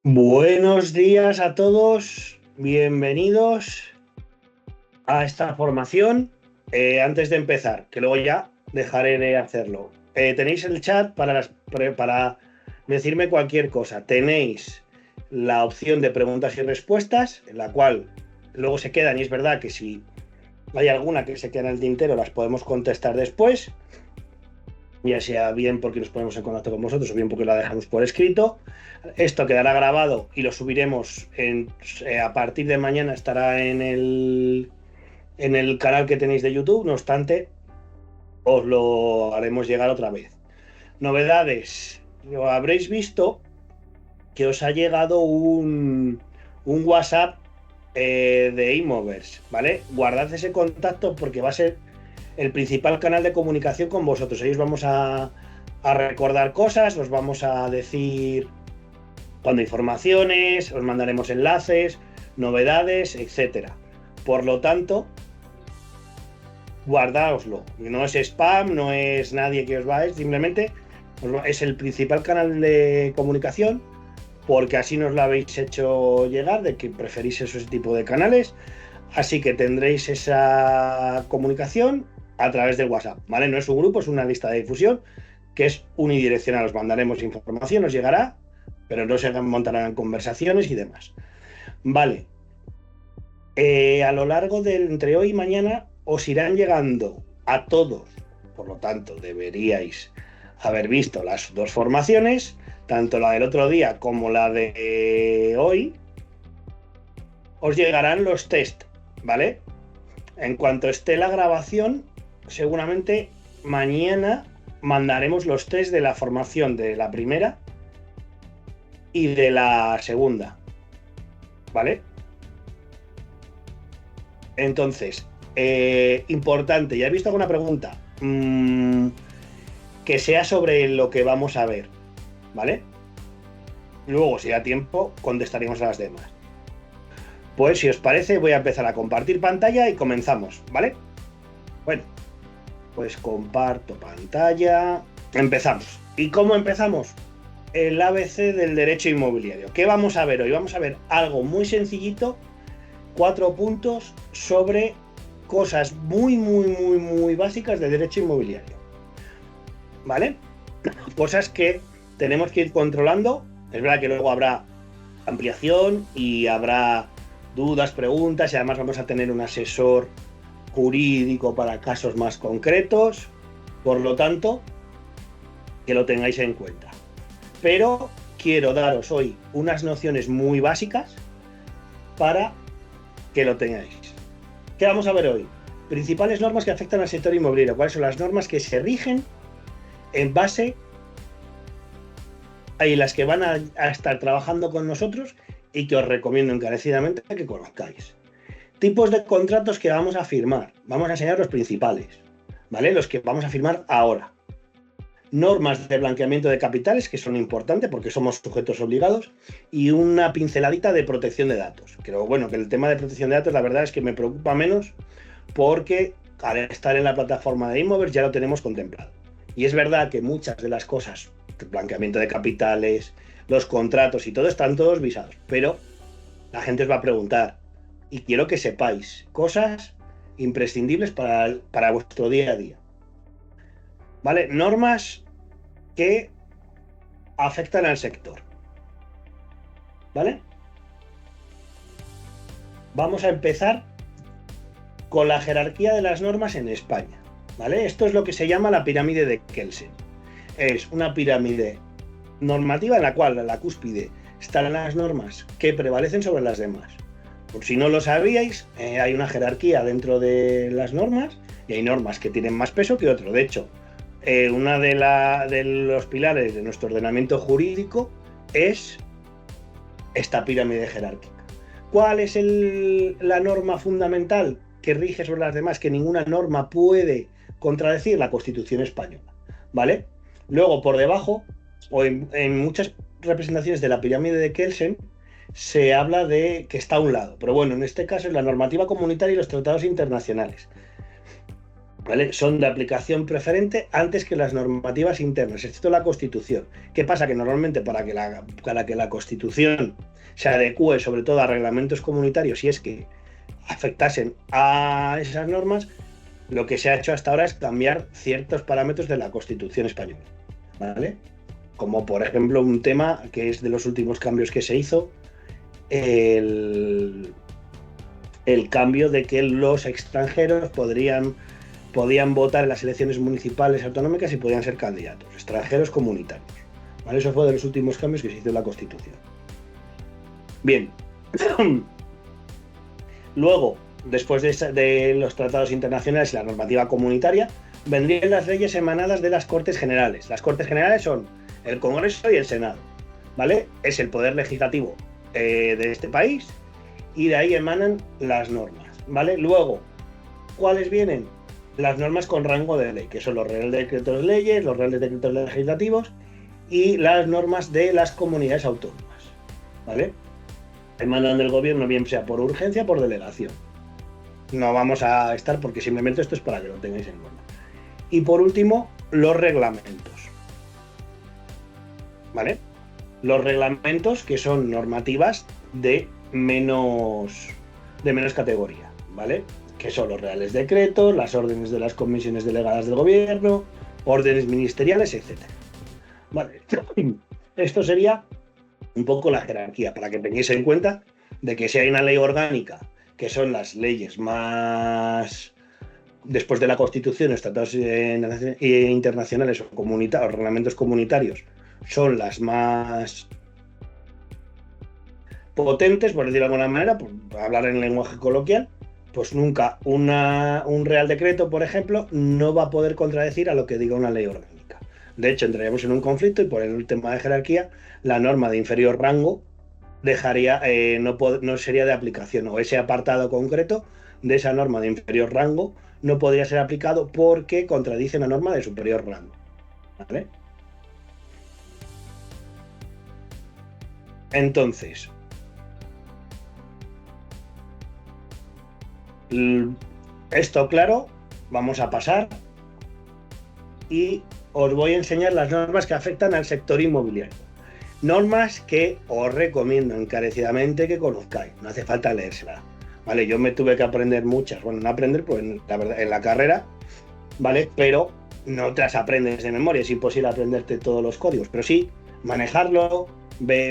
Buenos días a todos, bienvenidos a esta formación. Antes de empezar, que luego ya dejaré de hacerlo, tenéis el chat para decirme cualquier cosa. Tenéis la opción de preguntas y respuestas, en la cual luego se quedan, y es verdad que si hay alguna que se queda en el tintero, las podemos contestar después, ya sea bien porque nos ponemos en contacto con vosotros o bien porque la dejamos por escrito. Esto quedará grabado y lo subiremos a partir de mañana, estará en el canal que tenéis de YouTube. No obstante, os lo haremos llegar otra vez. Novedades. Habréis visto que os ha llegado un WhatsApp de Imovers, ¿vale? Guardad ese contacto porque va a ser el principal canal de comunicación con vosotros. Ahí os vamos a recordar cosas, os vamos a decir cuando hay informaciones, os mandaremos enlaces, novedades, etcétera. Por lo tanto, guardaoslo. No es spam, no es nadie que os va a ir, simplemente es el principal canal de comunicación, porque así nos lo habéis hecho llegar, de que preferís ese tipo de canales. Así que tendréis esa comunicación a través del WhatsApp, ¿vale? No es un grupo, es una lista de difusión que es unidireccional. Os mandaremos información, os llegará, pero no se montarán conversaciones y demás. Vale. A lo largo del entre hoy y mañana os irán llegando a todos, por lo tanto deberíais haber visto las dos formaciones, tanto la del otro día como la de hoy. Os llegarán los test, ¿vale? En cuanto esté la grabación, seguramente mañana mandaremos los test de la formación de la primera y de la segunda, ¿vale? Entonces, importante, ¿ya he visto alguna pregunta? Que sea sobre lo que vamos a ver, ¿vale? Luego, si da tiempo, contestaremos a las demás. Pues si os parece, voy a empezar a compartir pantalla y comenzamos, ¿vale? Bueno, pues comparto pantalla. Empezamos. ¿Y cómo empezamos? El ABC del derecho inmobiliario. ¿Qué vamos a ver hoy? Vamos a ver algo muy sencillito, 4 puntos sobre cosas muy básicas de derecho inmobiliario, ¿vale? Cosas que tenemos que ir controlando. Es verdad que luego habrá ampliación y habrá dudas, preguntas, y además vamos a tener un asesor jurídico para casos más concretos. Por lo tanto, que lo tengáis en cuenta. Pero quiero daros hoy unas nociones muy básicas para que lo tengáis. ¿Qué vamos a ver hoy? Principales normas que afectan al sector inmobiliario. ¿Cuáles son las normas que se rigen en base a las que van a estar trabajando con nosotros y que os recomiendo encarecidamente que conozcáis? Tipos de contratos que vamos a firmar. Vamos a enseñar los principales, ¿vale? Los que vamos a firmar ahora. Normas de blanqueamiento de capitales, que son importantes porque somos sujetos obligados, y una pinceladita de protección de datos. Pero bueno, que el tema de protección de datos la verdad es que me preocupa menos porque al estar en la plataforma de Imovers ya lo tenemos contemplado. Y es verdad que muchas de las cosas, el blanqueamiento de capitales, los contratos y todo, están todos visados, pero la gente os va a preguntar y quiero que sepáis cosas imprescindibles para vuestro día a día. ¿Vale? Normas que afectan al sector, ¿vale? Vamos a empezar con la jerarquía de las normas en España, ¿vale? Esto es lo que se llama la pirámide de Kelsen. Es una pirámide normativa en la cual a la cúspide están las normas que prevalecen sobre las demás. Por si no lo sabíais, hay una jerarquía dentro de las normas y hay normas que tienen más peso que otro. De hecho, una de los pilares de nuestro ordenamiento jurídico es esta pirámide jerárquica. ¿Cuál es la norma fundamental que rige sobre las demás, que ninguna norma puede contradecir? La Constitución española, ¿vale? Luego, por debajo, o en muchas representaciones de la pirámide de Kelsen, se habla de que está a un lado, pero bueno, en este caso es la normativa comunitaria y los tratados internacionales. ¿vale? Son de aplicación preferente antes que las normativas internas, excepto la Constitución. ¿Qué pasa? Que normalmente para que la Constitución se adecue sobre todo a reglamentos comunitarios, si es que afectasen a esas normas, lo que se ha hecho hasta ahora es cambiar ciertos parámetros de la Constitución española, ¿vale? Como por ejemplo un tema que es de los últimos cambios que se hizo, el, el cambio de que los extranjeros podían votar en las elecciones municipales autonómicas y podían ser candidatos, extranjeros comunitarios. ¿Vale? Eso fue de los últimos cambios que se hizo en la Constitución. Bien. Luego, después de los tratados internacionales y la normativa comunitaria, vendrían las leyes emanadas de las Cortes Generales. Las Cortes Generales son el Congreso y el Senado, ¿vale? Es el poder legislativo de este país y de ahí emanan las normas, ¿vale? Luego, ¿cuáles vienen? Las normas con rango de ley, que son los reales decretos de leyes, los reales decretos legislativos y las normas de las comunidades autónomas, ¿vale? Emanan del gobierno, bien sea por urgencia o por delegación. No vamos a estar porque simplemente esto es para que lo tengáis en cuenta. Y por último, los reglamentos, ¿vale? Los reglamentos que son normativas de menos categoría, ¿vale? Que son los reales decretos, las órdenes de las comisiones delegadas del gobierno, órdenes ministeriales, etc. Vale. Esto sería un poco la jerarquía, para que tengáis en cuenta de que si hay una ley orgánica, que son las leyes más, después de la Constitución, los tratados internacionales o reglamentos comunitarios, son las más potentes, por decirlo de alguna manera, por hablar en lenguaje coloquial, pues nunca un real decreto, por ejemplo, no va a poder contradecir a lo que diga una ley orgánica. De hecho, entraríamos en un conflicto y por el tema de jerarquía, la norma de inferior rango dejaría, no sería de aplicación, o ese apartado concreto de esa norma de inferior rango no podría ser aplicado porque contradice una norma de superior rango, ¿vale? Entonces, esto claro, vamos a pasar y os voy a enseñar las normas que afectan al sector inmobiliario. Normas que os recomiendo encarecidamente que conozcáis, no hace falta leérsela. Vale, yo me tuve que aprender muchas, bueno, no aprender, pues la verdad, en la carrera, ¿vale? Pero no te las aprendes de memoria, es imposible aprenderte todos los códigos, pero sí manejarlo,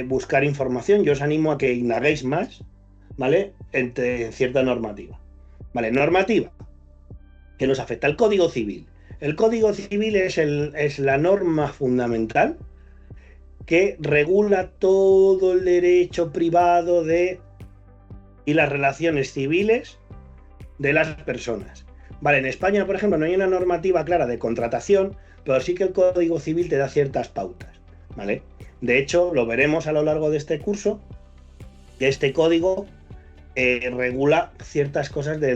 buscar información. Yo os animo a que indaguéis más, ¿vale? Entre cierta normativa. Vale, normativa que nos afecta. El Código Civil. El Código Civil es la norma fundamental que regula todo el derecho privado y las relaciones civiles de las personas. Vale, en España, por ejemplo, no hay una normativa clara de contratación, pero sí que el Código Civil te da ciertas pautas, ¿vale? De hecho, lo veremos a lo largo de este curso, que este código regula ciertas cosas de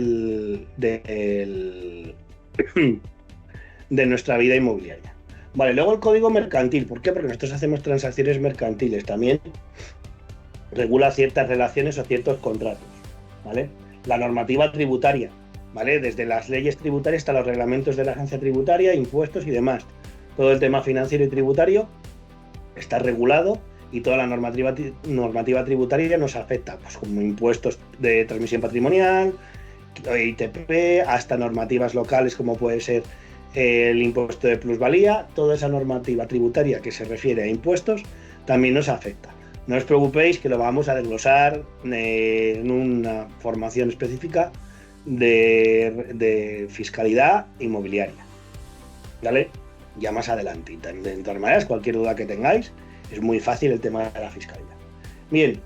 nuestra vida inmobiliaria. Vale, luego el código mercantil. ¿Por qué? Porque nosotros hacemos transacciones mercantiles. También regula ciertas relaciones o ciertos contratos, ¿vale? La normativa tributaria, ¿vale? Desde las leyes tributarias hasta los reglamentos de la agencia tributaria, impuestos y demás. Todo el tema financiero y tributario está regulado y toda la normativa tributaria nos afecta, pues como impuestos de transmisión patrimonial, ITP, hasta normativas locales como puede ser el impuesto de plusvalía. Toda esa normativa tributaria que se refiere a impuestos también nos afecta. No os preocupéis que lo vamos a desglosar en una formación específica de fiscalidad inmobiliaria, ¿vale? Ya más adelante. De todas maneras, cualquier duda que tengáis, es muy fácil el tema de la fiscalidad. Bien,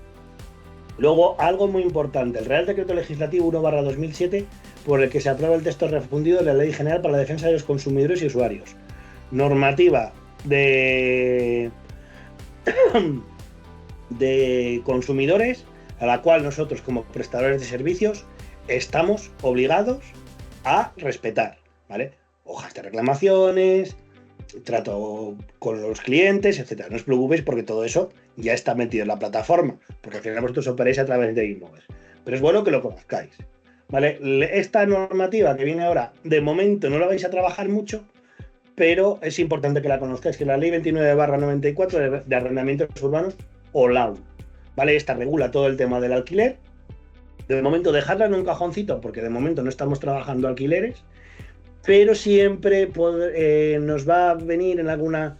luego algo muy importante, el Real Decreto Legislativo 1/2007, por el que se aprueba el texto refundido de la Ley General para la Defensa de los Consumidores y Usuarios. Normativa de consumidores a la cual nosotros como prestadores de servicios estamos obligados a respetar, ¿vale? Hojas de reclamaciones, trato con los clientes, etcétera. No os preocupéis porque todo eso ya está metido en la plataforma, porque al final vosotros operáis a través de Inmover. Pero es bueno que lo conozcáis, ¿vale? Esta normativa que viene ahora, de momento no la vais a trabajar mucho, pero es importante que la conozcáis, que la ley 29/94 de arrendamientos urbanos, o LAU, ¿vale? Esta regula todo el tema del alquiler. De momento dejarla en un cajoncito, porque de momento no estamos trabajando alquileres, pero siempre nos va a venir en alguna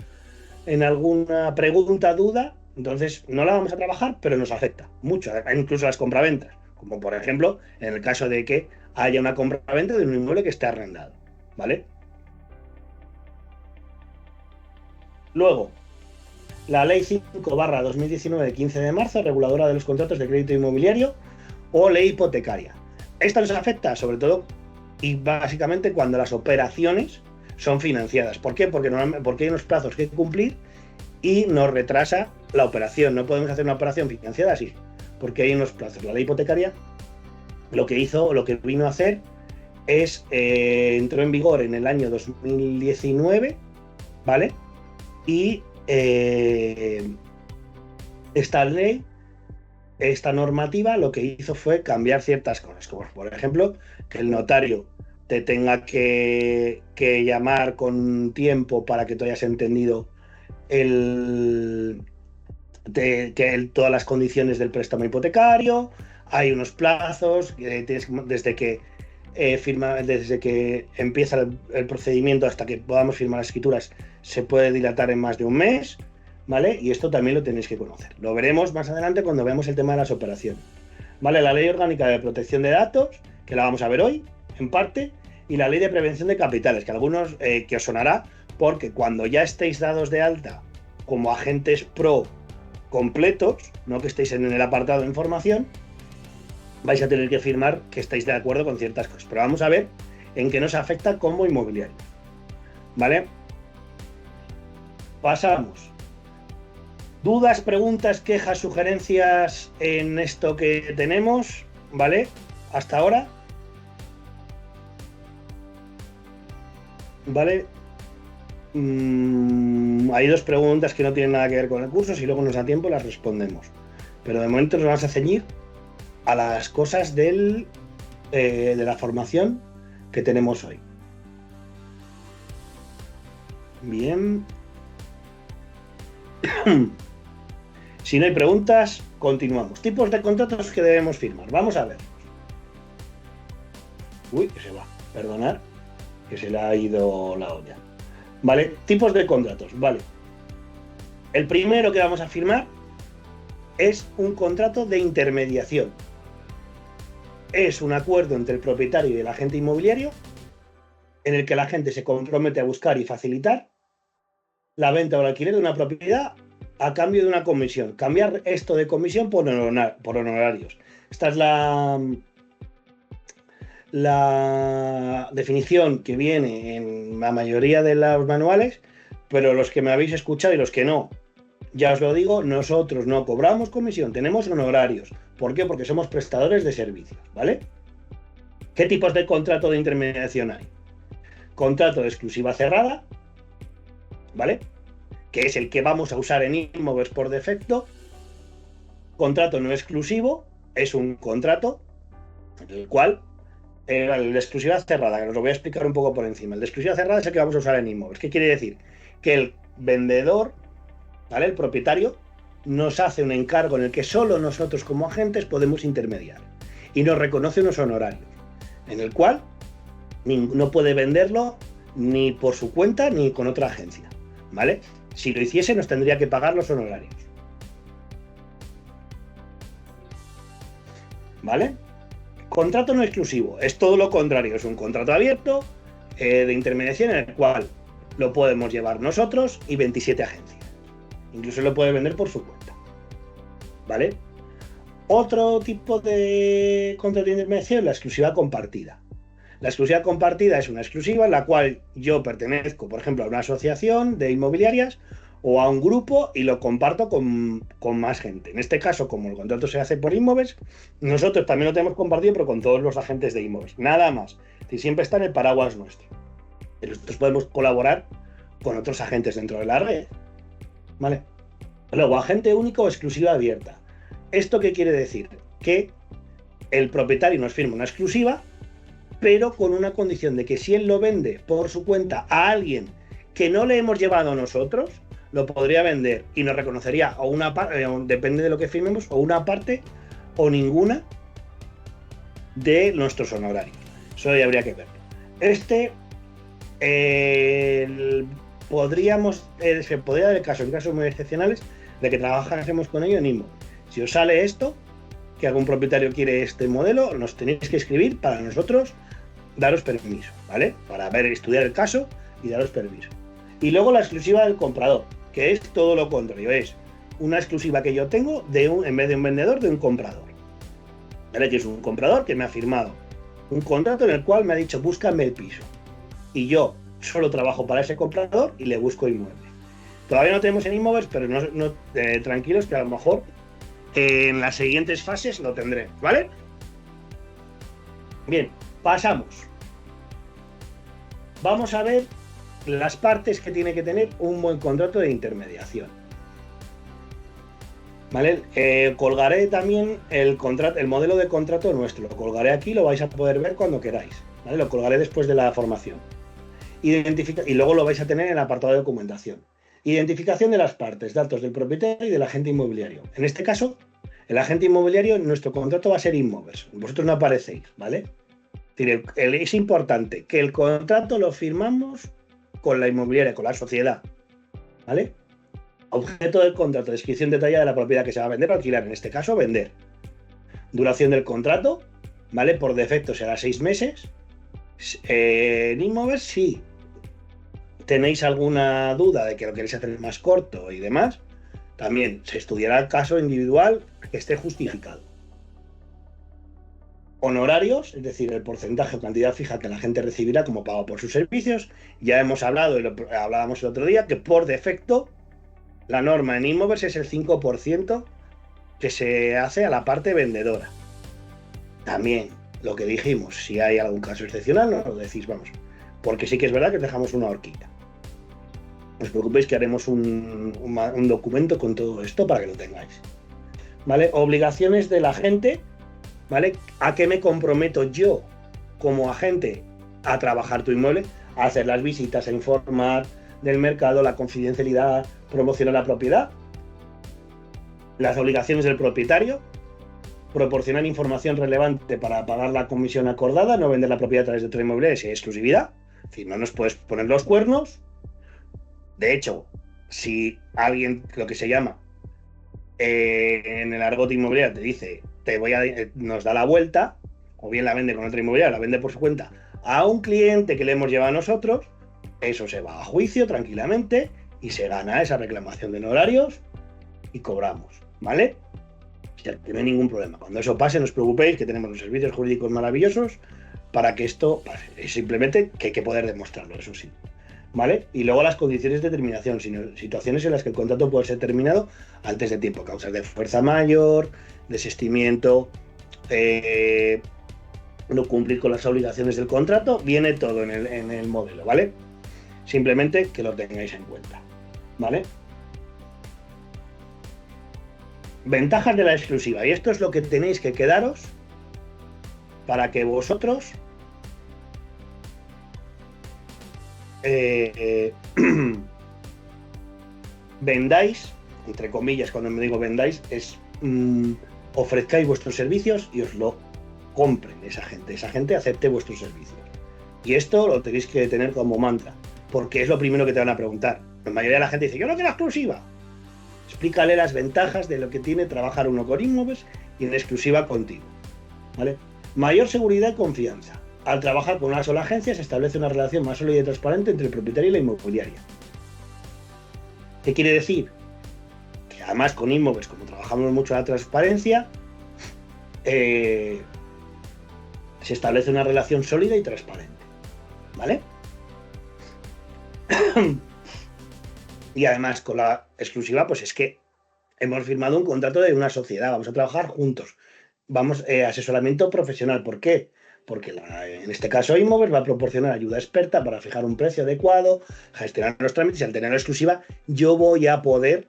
pregunta, duda, entonces no la vamos a trabajar, pero nos afecta mucho, incluso las compraventas, como por ejemplo en el caso de que haya una compraventa de un inmueble que esté arrendado, ¿vale? Luego, la Ley 5/2019 de 15 de marzo, reguladora de los contratos de crédito inmobiliario o ley hipotecaria. Esta nos afecta sobre todo y básicamente cuando las operaciones son financiadas. ¿Por qué? Porque hay unos plazos que cumplir y nos retrasa la operación. No podemos hacer una operación financiada así, porque hay unos plazos. La ley hipotecaria lo que vino a hacer es, entró en vigor en el año 2019, ¿vale? Y esta ley, esta normativa, lo que hizo fue cambiar ciertas cosas, como por ejemplo que el notario te tenga que llamar con tiempo para que tú hayas entendido todas las condiciones del préstamo hipotecario. Hay unos plazos, desde que empieza el procedimiento hasta que podamos firmar las escrituras, se puede dilatar en más de un mes, ¿vale? Y esto también lo tenéis que conocer. Lo veremos más adelante cuando veamos el tema de las operaciones, ¿vale? La Ley Orgánica de Protección de Datos, que la vamos a ver hoy, en parte, y la Ley de Prevención de Capitales, que algunos que os sonará, porque cuando ya estéis dados de alta como agentes pro completos, no que estéis en el apartado de información, vais a tener que firmar que estáis de acuerdo con ciertas cosas. Pero vamos a ver en qué nos afecta como inmobiliario, ¿vale? Pasamos. ¿Dudas, preguntas, quejas, sugerencias en esto que tenemos? ¿Vale? Hasta ahora. ¿Vale? Hay dos preguntas que no tienen nada que ver con el curso. Si luego nos da tiempo las respondemos. Pero de momento nos vamos a ceñir a las cosas de la formación que tenemos hoy. Bien. Si no hay preguntas, continuamos. Tipos de contratos que debemos firmar. Vamos a ver. Uy, que se va. Perdonad, que se le ha ido la olla. Vale, tipos de contratos. Vale. El primero que vamos a firmar es un contrato de intermediación. Es un acuerdo entre el propietario y el agente inmobiliario en el que el agente se compromete a buscar y facilitar la venta o el alquiler de una propiedad a cambio de una comisión. Cambiar esto de comisión por honorarios. Esta es la definición que viene en la mayoría de los manuales, pero los que me habéis escuchado y los que no, ya os lo digo, nosotros no cobramos comisión, tenemos honorarios. ¿Por qué? Porque somos prestadores de servicios, ¿vale? ¿Qué tipos de contrato de intermediación hay? Contrato de exclusiva cerrada, ¿vale? Que es el que vamos a usar en Inmoves por defecto. Contrato no exclusivo es un contrato en el cual el de exclusiva cerrada, que os lo voy a explicar un poco por encima. El de exclusiva cerrada es el que vamos a usar en Inmoves. ¿Qué quiere decir? Que el vendedor, ¿vale? El propietario nos hace un encargo en el que solo nosotros como agentes podemos intermediar y nos reconoce unos honorarios, en el cual no puede venderlo ni por su cuenta ni con otra agencia, ¿vale? Si lo hiciese nos tendría que pagar los honorarios, ¿vale? Contrato no exclusivo, es todo lo contrario, es un contrato abierto de intermediación en el cual lo podemos llevar nosotros y 27 agencias. Incluso lo puede vender por su cuenta, ¿vale? Otro tipo de contrato de intermediación es la exclusiva compartida. La exclusiva compartida es una exclusiva en la cual yo pertenezco, por ejemplo, a una asociación de inmobiliarias o a un grupo y lo comparto con más gente. En este caso, como el contrato se hace por Inmoves, nosotros también lo tenemos compartido, pero con todos los agentes de Inmoves. Nada más. Si siempre está en el paraguas nuestro. Pero nosotros podemos colaborar con otros agentes dentro de la red, ¿vale? Luego, agente único o exclusiva abierta. ¿Esto qué quiere decir? Que el propietario nos firma una exclusiva, pero con una condición de que si él lo vende por su cuenta a alguien que no le hemos llevado nosotros, lo podría vender y nos reconocería o una parte, depende de lo que firmemos, o una parte o ninguna de nuestros honorarios. Eso ya habría que verlo. Se podría dar el caso, en casos muy excepcionales, de que trabajásemos con ello en IMO. Si os sale esto, que algún propietario quiere este modelo, nos tenéis que escribir para nosotros daros permiso, ¿vale? Para estudiar el caso y daros permiso. Y luego la exclusiva del comprador, que es todo lo contrario, es una exclusiva que yo tengo en vez de un vendedor, de un comprador. ¿Vale? Que es un comprador que me ha firmado un contrato en el cual me ha dicho búscame el piso. Y yo solo trabajo para ese comprador y le busco inmueble. Todavía no tenemos en Inmovers, pero tranquilos que a lo mejor en las siguientes fases lo tendré, ¿vale? Bien, pasamos. Vamos a ver las partes que tiene que tener un buen contrato de intermediación. ¿Vale? Colgaré también el modelo de contrato nuestro. Lo colgaré aquí, lo vais a poder ver cuando queráis. ¿Vale? Lo colgaré después de la formación. Y luego lo vais a tener en el apartado de documentación. Identificación de las partes, datos del propietario y del agente inmobiliario. En este caso, el agente inmobiliario, nuestro contrato va a ser Inmovers. Vosotros no aparecéis, ¿vale? Es importante que el contrato lo firmamos con la inmobiliaria, con la sociedad, ¿vale? Objeto del contrato, descripción detallada de la propiedad que se va a vender o alquilar, en este caso, vender. Duración del contrato, ¿vale? Por defecto será 6 meses. En Inmovers, si tenéis alguna duda de que lo queréis hacer más corto y demás, también se estudiará el caso individual que esté justificado. Honorarios, es decir, el porcentaje o cantidad fija que la gente recibirá como pago por sus servicios. Ya hemos hablado, y hablábamos el otro día, que por defecto la norma en Inmovers es el 5% que se hace a la parte vendedora. También lo que dijimos, si hay algún caso excepcional, nos lo decís, vamos. Porque sí que es verdad que dejamos una horquilla. No os preocupéis que haremos un documento con todo esto para que lo tengáis. ¿Vale? Obligaciones del agente, ¿vale? ¿A qué me comprometo yo como agente a trabajar tu inmueble? A hacer las visitas, a informar del mercado, la confidencialidad, promocionar la propiedad. Las obligaciones del propietario, proporcionar información relevante para pagar la comisión acordada, no vender la propiedad a través de otra inmobiliaria si hay exclusividad. Es decir, no nos puedes poner los cuernos. De hecho, si alguien, lo que se llama en el argot inmobiliario, te dice nos da la vuelta, o bien la vende con otra inmobiliaria, la vende por su cuenta a un cliente que le hemos llevado a nosotros, eso se va a juicio tranquilamente y se gana esa reclamación de honorarios y cobramos, ¿vale? O sea, que no hay ningún problema. Cuando eso pase, no os preocupéis, que tenemos los servicios jurídicos maravillosos para que esto pase. Es simplemente que hay que poder demostrarlo, eso sí. ¿Vale? Y luego las condiciones de terminación, situaciones en las que el contrato puede ser terminado antes de tiempo, causas de fuerza mayor, desistimiento, no cumplir con las obligaciones del contrato, viene todo en el modelo, ¿vale? Simplemente que lo tengáis en cuenta, ¿vale? Ventajas de la exclusiva, y esto es lo que tenéis que quedaros para que vosotros vendáis, entre comillas, cuando me digo vendáis, es ofrezcáis vuestros servicios y os lo compren esa gente acepte vuestros servicios. Y esto lo tenéis que tener como mantra, porque es lo primero que te van a preguntar. La mayoría de la gente dice, yo no quiero exclusiva. Explícale las ventajas de lo que tiene trabajar uno con Inmovers y en exclusiva contigo, ¿vale? Mayor seguridad y confianza. Al trabajar con una sola agencia se establece una relación más sólida y transparente entre el propietario y la inmobiliaria. ¿Qué quiere decir? Que además con Inmovers, como trabajamos mucho la transparencia, se establece una relación sólida y transparente, ¿vale? Y además con la exclusiva, pues es que hemos firmado un contrato de una sociedad, vamos a trabajar juntos, asesoramiento profesional. ¿Por qué? Porque en este caso Inmovers va a proporcionar ayuda experta para fijar un precio adecuado, gestionar los trámites, y al tener la exclusiva yo voy a poder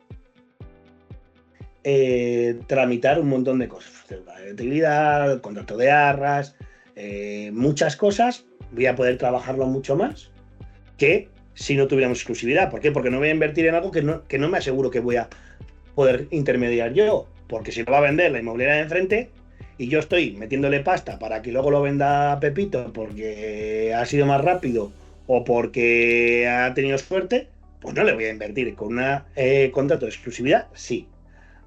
tramitar un montón de cosas. Cédula de utilidad, contrato de arras, muchas cosas. Voy a poder trabajarlo mucho más que si no tuviéramos exclusividad. ¿Por qué? Porque no voy a invertir en algo que no me aseguro que voy a poder intermediar yo. Porque si lo va a vender la inmobiliaria de enfrente y yo estoy metiéndole pasta para que luego lo venda Pepito porque ha sido más rápido o porque ha tenido suerte, pues no le voy a invertir. Con un contrato de exclusividad, sí.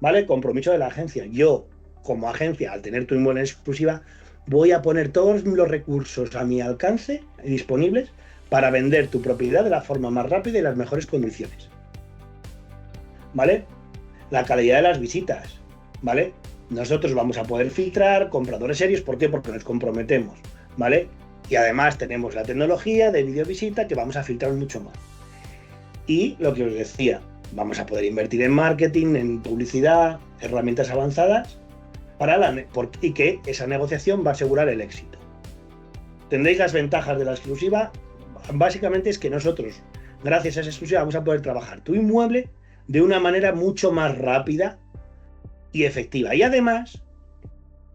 ¿Vale? Compromiso de la agencia. Yo, como agencia, al tener tu inmueble en exclusiva, voy a poner todos los recursos a mi alcance disponibles para vender tu propiedad de la forma más rápida y las mejores condiciones. ¿Vale? La calidad de las visitas. ¿Vale? Nosotros vamos a poder filtrar compradores serios. ¿Por qué? Porque nos comprometemos. ¿Vale? Y además tenemos la tecnología de videovisita que vamos a filtrar mucho más. Y lo que os decía, vamos a poder invertir en marketing, en publicidad, herramientas avanzadas y que esa negociación va a asegurar el éxito. Tendréis las ventajas de la exclusiva. Básicamente es que nosotros, gracias a esa exclusiva, vamos a poder trabajar tu inmueble de una manera mucho más rápida y efectiva. Y además,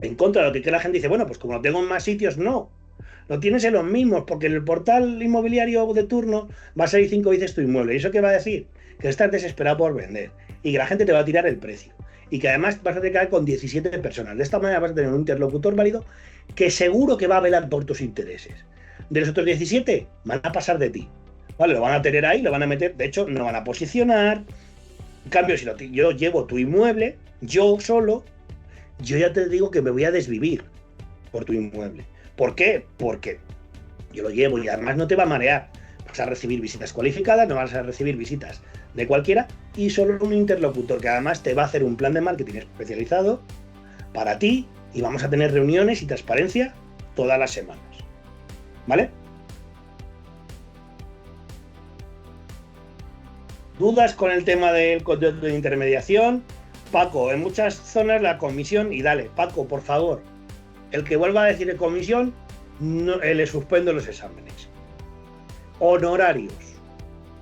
en contra de lo que la gente dice, bueno, pues como lo tengo en más sitios, no. Lo tienes en los mismos, porque en el portal inmobiliario de turno va a salir 5 veces tu inmueble. ¿Y eso qué va a decir? Que estás desesperado por vender y que la gente te va a tirar el precio. Y que además vas a quedar con 17 personas. De esta manera vas a tener un interlocutor válido que seguro que va a velar por tus intereses. De los otros 17 van a pasar de ti. ¿Vale? Lo van a tener ahí, lo van a meter, de hecho, no van a posicionar. En cambio, si yo llevo tu inmueble, yo solo, yo ya te digo que me voy a desvivir por tu inmueble. ¿Por qué? Porque yo lo llevo y además no te va a marear. Vas a recibir visitas cualificadas, no vas a recibir visitas de cualquiera y solo un interlocutor que además te va a hacer un plan de marketing especializado para ti y vamos a tener reuniones y transparencia todas las semanas. ¿Vale? ¿Dudas con el tema del contrato de intermediación? Paco, en muchas zonas la comisión, y dale, Paco, por favor, el que vuelva a decir de comisión, no, le suspendo los exámenes. Honorarios,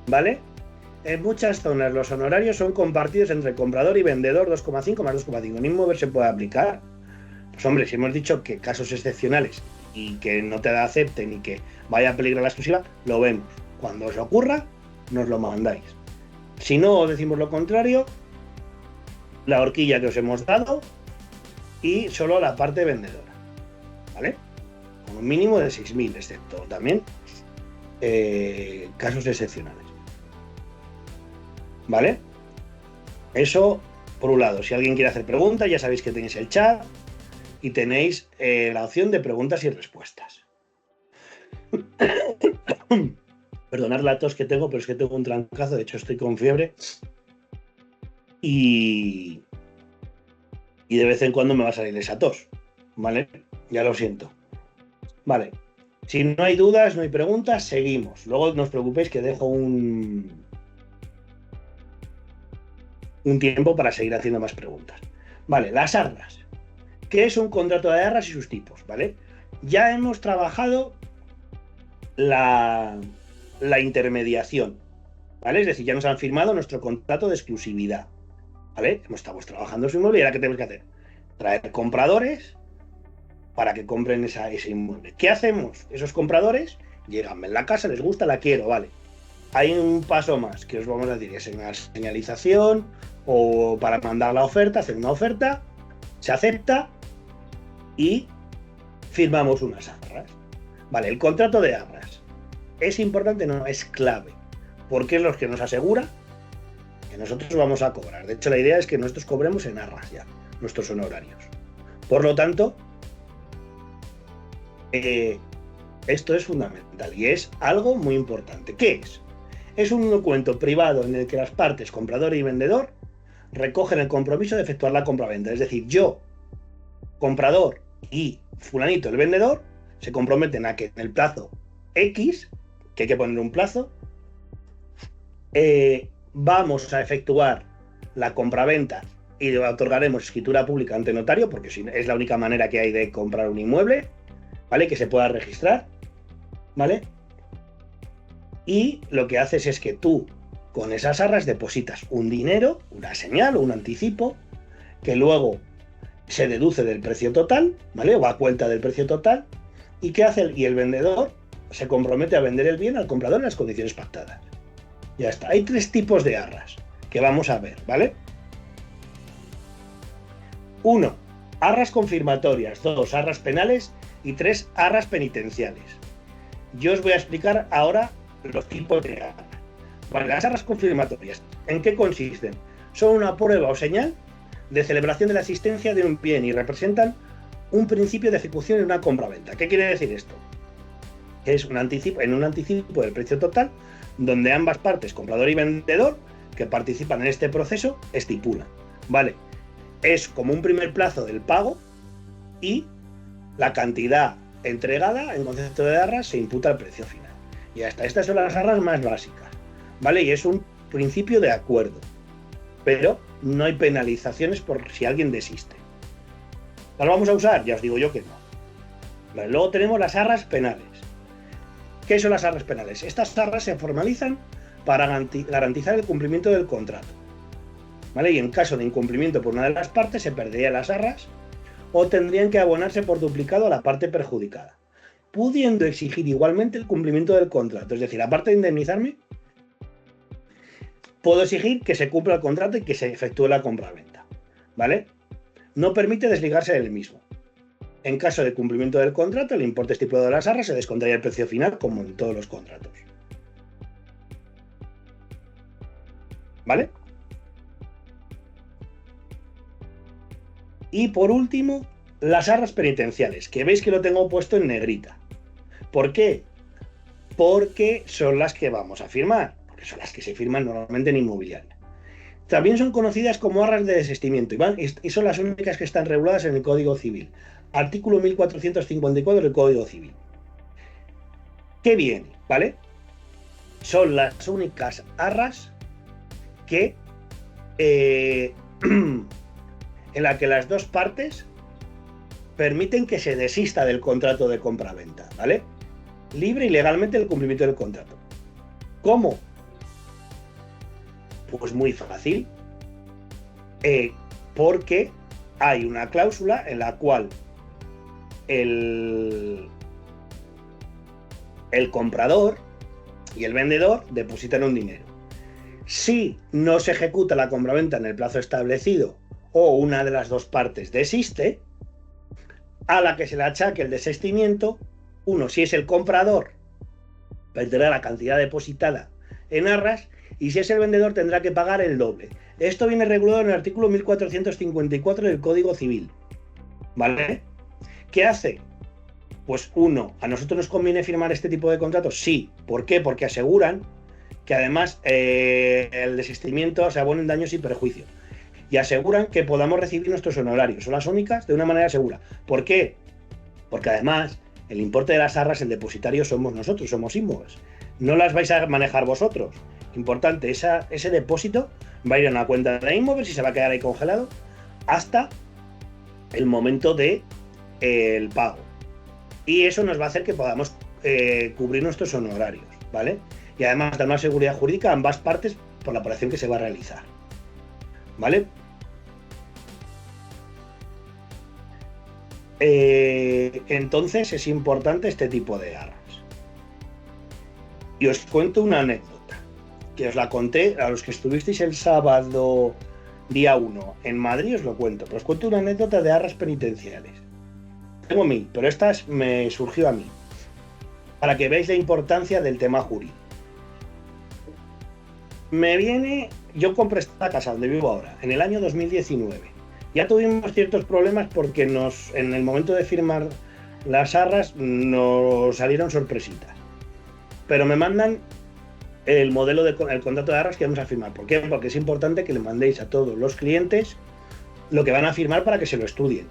¿vale? En muchas zonas los honorarios son compartidos entre comprador y vendedor, 2,5 más 2,5. En inmover se puede aplicar. Pues hombre, si hemos dicho que casos excepcionales y que no te acepten y que vaya a peligrar la exclusiva, lo vemos. Cuando os ocurra, nos lo mandáis. Si no, os decimos lo contrario, la horquilla que os hemos dado y solo la parte vendedora, ¿vale? Con un mínimo de 6.000, excepto también casos excepcionales, ¿vale? Eso, por un lado. Si alguien quiere hacer preguntas, ya sabéis que tenéis el chat y tenéis la opción de preguntas y respuestas. Perdonad la tos que tengo, pero es que tengo un trancazo, de hecho estoy con fiebre y de vez en cuando me va a salir esa tos, ¿vale? Ya lo siento. Vale, si no hay dudas, no hay preguntas, seguimos. Luego no os preocupéis que dejo un tiempo para seguir haciendo más preguntas. Vale, las arras. ¿Qué es un contrato de arras y sus tipos? ¿Vale? Ya hemos trabajado la intermediación, ¿vale? Es decir, ya nos han firmado nuestro contrato de exclusividad, ¿vale? Estamos trabajando su inmueble y ahora ¿qué tenemos que hacer? Traer compradores para que compren ese inmueble. ¿Qué hacemos? Esos compradores llegan, ven la casa, les gusta, la quiero, ¿vale? Hay un paso más que os vamos a decir, es una señalización o para mandar la oferta, hacer una oferta, se acepta y firmamos unas arras. Vale, el contrato de arras. ¿Es importante? No, es clave, porque es lo que nos asegura que nosotros vamos a cobrar. De hecho, la idea es que nosotros cobremos en arras ya, nuestros honorarios. Por lo tanto, esto es fundamental y es algo muy importante. ¿Qué es? Es un documento privado en el que las partes, comprador y vendedor, recogen el compromiso de efectuar la compraventa. Es decir, yo, comprador, y fulanito, el vendedor, se comprometen a que en el plazo X, que hay que poner un plazo, vamos a efectuar la compraventa y le otorgaremos escritura pública ante notario, porque es la única manera que hay de comprar un inmueble, ¿vale? Que se pueda registrar, ¿vale? Y lo que haces es que tú, con esas arras, depositas un dinero, una señal o un anticipo, que luego se deduce del precio total, ¿vale? O a cuenta del precio total. ¿Y qué hace? Y el vendedor se compromete a vender el bien al comprador en las condiciones pactadas. Ya está. Hay 3 tipos de arras que vamos a ver, ¿vale? 1. Arras confirmatorias. 2. Arras penales. Y 3. Arras penitenciales. Yo os voy a explicar ahora los tipos de arras. Vale, las arras confirmatorias, ¿en qué consisten? Son una prueba o señal de celebración de la existencia de un bien y representan un principio de ejecución en una compraventa. ¿Qué quiere decir esto? Es un anticipo del precio total, donde ambas partes, comprador y vendedor, que participan en este proceso, estipulan. ¿Vale? Es como un primer plazo del pago y la cantidad entregada en concepto de arras se imputa al precio final. Y hasta estas son las arras más básicas, ¿vale? Y es un principio de acuerdo, pero no hay penalizaciones por si alguien desiste. ¿Las vamos a usar? Ya os digo yo que no. Vale, luego tenemos las arras penales. ¿Qué son las arras penales? Estas arras se formalizan para garantizar el cumplimiento del contrato, ¿vale? Y en caso de incumplimiento por una de las partes se perderían las arras o tendrían que abonarse por duplicado a la parte perjudicada, pudiendo exigir igualmente el cumplimiento del contrato. Es decir, aparte de indemnizarme, puedo exigir que se cumpla el contrato y que se efectúe la compraventa, ¿vale? No permite desligarse del mismo. En caso de cumplimiento del contrato, el importe estipulado de las arras se descontaría el precio final, como en todos los contratos. ¿Vale? Y por último, las arras penitenciales, que veis que lo tengo puesto en negrita. ¿Por qué? Porque son las que vamos a firmar, porque son las que se firman normalmente en inmobiliaria. También son conocidas como arras de desistimiento y son las únicas que están reguladas en el Código Civil. Artículo 1454 del Código Civil. ¿Qué viene? ¿Vale? Son las únicas arras que en la que las dos partes permiten que se desista del contrato de compraventa, ¿vale? Libre y legalmente el cumplimiento del contrato. ¿Cómo? Pues muy fácil. Porque hay una cláusula en la cual el comprador y el vendedor depositan un dinero. Si no se ejecuta la compraventa en el plazo establecido o una de las dos partes desiste, a la que se le achaque el desistimiento, si es el comprador, perderá la cantidad depositada en arras, y si es el vendedor tendrá que pagar el doble. Esto viene regulado en el artículo 1454 del Código Civil, ¿vale? ¿Qué hace? Pues a nosotros nos conviene firmar este tipo de contratos, sí. ¿Por qué? Porque aseguran que además el desistimiento se abona en daños y perjuicios. Y aseguran que podamos recibir nuestros honorarios. Son las únicas de una manera segura. ¿Por qué? Porque además el importe de las arras, el depositario somos nosotros, somos Inmoves. No las vais a manejar vosotros. Importante, ese depósito va a ir a una cuenta de Inmoves y se va a quedar ahí congelado hasta el momento de el pago. Y eso nos va a hacer que podamos cubrir nuestros honorarios, ¿vale? Y además dar una seguridad jurídica a ambas partes por la operación que se va a realizar, ¿vale? Entonces es importante este tipo de arras. Y os cuento una anécdota, que os la conté a los que estuvisteis el sábado día 1 en Madrid, os lo cuento, pero os cuento una anécdota de arras penitenciales. Tengo 1000, pero esta me surgió a mí, para que veáis la importancia del tema jurídico. Yo compré esta casa donde vivo ahora, en el año 2019. Ya tuvimos ciertos problemas porque en el momento de firmar las arras nos salieron sorpresitas. Pero me mandan el modelo el contrato de arras que vamos a firmar. ¿Por qué? Porque es importante que le mandéis a todos los clientes lo que van a firmar para que se lo estudien.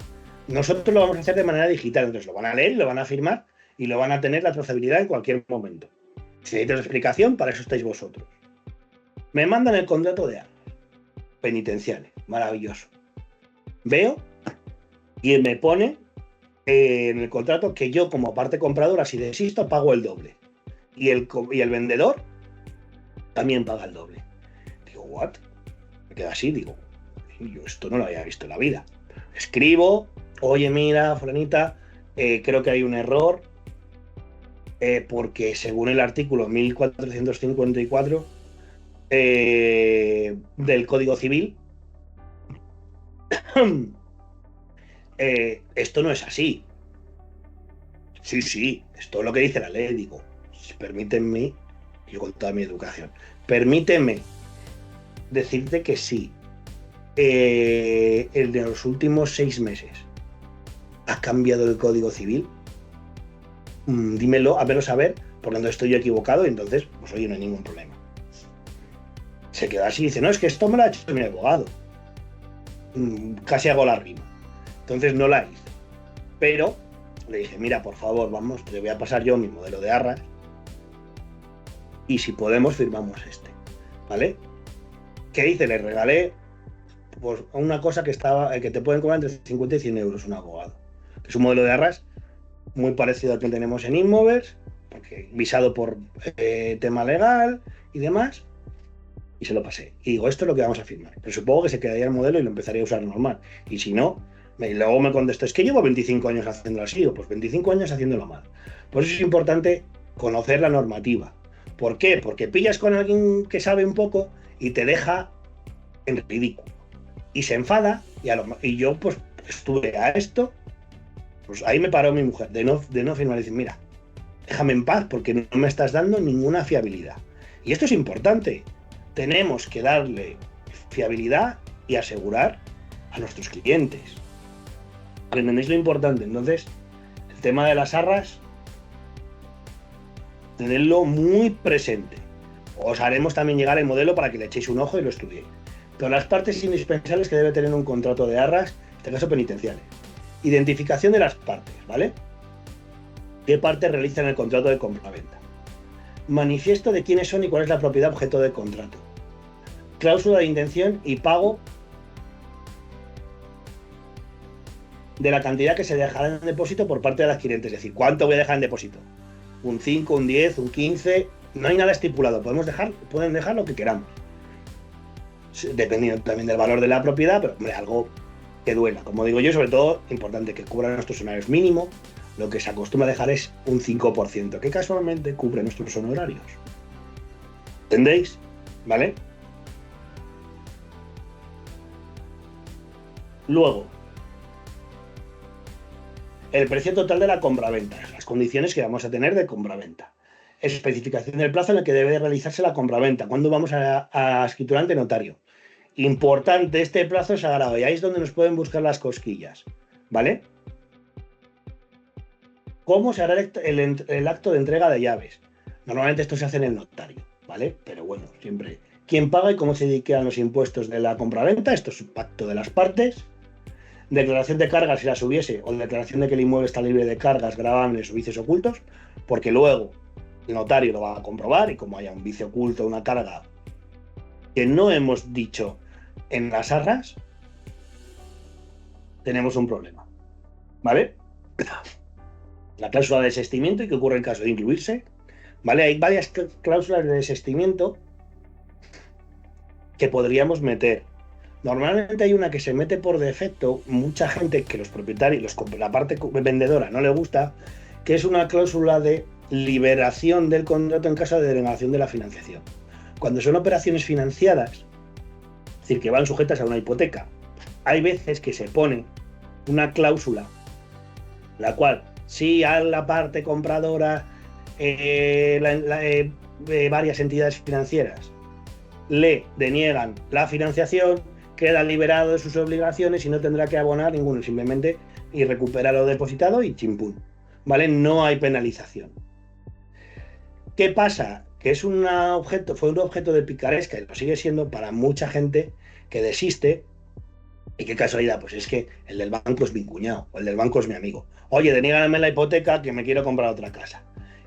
Nosotros lo vamos a hacer de manera digital, entonces lo van a leer, lo van a firmar y lo van a tener la trazabilidad en cualquier momento. Si necesitáis explicación, para eso estáis vosotros. Me mandan el contrato de arras penitenciales, maravilloso. Veo y me pone en el contrato que yo como parte compradora, si desisto, pago el doble. Y el vendedor también paga el doble. Digo, ¿what? Me queda así, digo, Y yo esto no lo había visto en la vida. Escribo, oye, mira, fulanita, creo que hay un error, porque según el artículo 1454 del Código Civil, esto no es así. Sí, sí, esto es lo que dice la ley. Digo, permítanme, yo con toda mi educación, permíteme decirte que sí. El de los últimos 6 meses ha cambiado el Código Civil. Dímelo, hámelo saber, porque no estoy yo equivocado, y entonces, pues oye, no hay ningún problema. Se queda así y dice, no, es que esto me lo ha hecho mi abogado. Casi hago la rima. Entonces no la hice. Pero le dije, mira, por favor, vamos, te voy a pasar yo mi modelo de arras y si podemos firmamos este, ¿vale? ¿Qué hice? Le regalé pues una cosa que te pueden cobrar entre 50 y 100 euros un abogado, que es un modelo de arras muy parecido al que tenemos en Inmovers, porque visado por tema legal y demás, y se lo pasé. Y digo, esto es lo que vamos a firmar. Pero supongo que se quedaría el modelo y lo empezaría a usar normal. Y si no, luego me contestó, es que llevo 25 años haciéndolo así, o pues 25 años haciéndolo mal. Por eso es importante conocer la normativa. ¿Por qué? Porque pillas con alguien que sabe un poco y te deja en ridículo. Y se enfada, y yo pues estuve a esto, pues ahí me paró mi mujer, de no firmar y decir, mira, déjame en paz porque no me estás dando ninguna fiabilidad. Y esto es importante. Tenemos que darle fiabilidad y asegurar a nuestros clientes. ¿Entendéis lo importante? Entonces, el tema de las arras, tenedlo muy presente. Os haremos también llegar el modelo para que le echéis un ojo y lo estudiéis. Pero las partes indispensables que debe tener un contrato de arras, en este caso penitenciario. Identificación de las partes, ¿vale? ¿Qué partes realizan el contrato de compraventa? Manifiesto de quiénes son y cuál es la propiedad objeto del contrato. Cláusula de intención y pago de la cantidad que se dejará en depósito por parte del adquirente. Es decir, ¿cuánto voy a dejar en depósito? Un 5, un 10, un 15... No hay nada estipulado. Pueden dejar lo que queramos. Dependiendo también del valor de la propiedad, pero hombre, algo que duela. Como digo yo, sobre todo, importante que cubran nuestros honorarios mínimo. Lo que se acostumbra a dejar es un 5%, que casualmente cubre nuestros honorarios. ¿Entendéis? ¿Vale? Luego, el precio total de la compraventa, las condiciones que vamos a tener de compraventa. Especificación del plazo en el que debe realizarse la compraventa. ¿Cuándo vamos a escriturar ante notario? Importante, este plazo es sagrado. Y ahí es donde nos pueden buscar las cosquillas. ¿Vale? ¿Cómo se hará el acto de entrega de llaves? Normalmente esto se hace en el notario, ¿vale? Pero bueno, siempre. ¿Quién paga y cómo se dedican los impuestos de la compraventa? Esto es un pacto de las partes. Declaración de cargas si las hubiese, o declaración de que el inmueble está libre de cargas, gravames o vicios ocultos, porque luego el notario lo va a comprobar y como haya un vicio oculto, una carga que no hemos dicho en las arras, tenemos un problema, ¿vale? La cláusula de desistimiento y qué ocurre en caso de incluirse, ¿vale? Hay varias cláusulas de desistimiento que podríamos meter. Normalmente hay una que se mete por defecto, mucha gente que los propietarios, la parte vendedora no le gusta, que es una cláusula de liberación del contrato en caso de denegación de la financiación. Cuando son operaciones financiadas, es decir, que van sujetas a una hipoteca, hay veces que se pone una cláusula, la cual, si a la parte compradora, varias entidades financieras le deniegan la financiación, queda liberado de sus obligaciones y no tendrá que abonar ninguno, simplemente y recupera lo depositado y chimpún, ¿vale? No hay penalización. ¿Qué pasa? Que fue un objeto de picaresca y lo sigue siendo para mucha gente que desiste. Y qué casualidad, pues es que el del banco es mi cuñado, o el del banco es mi amigo. Oye, denígame la hipoteca que me quiero comprar otra casa.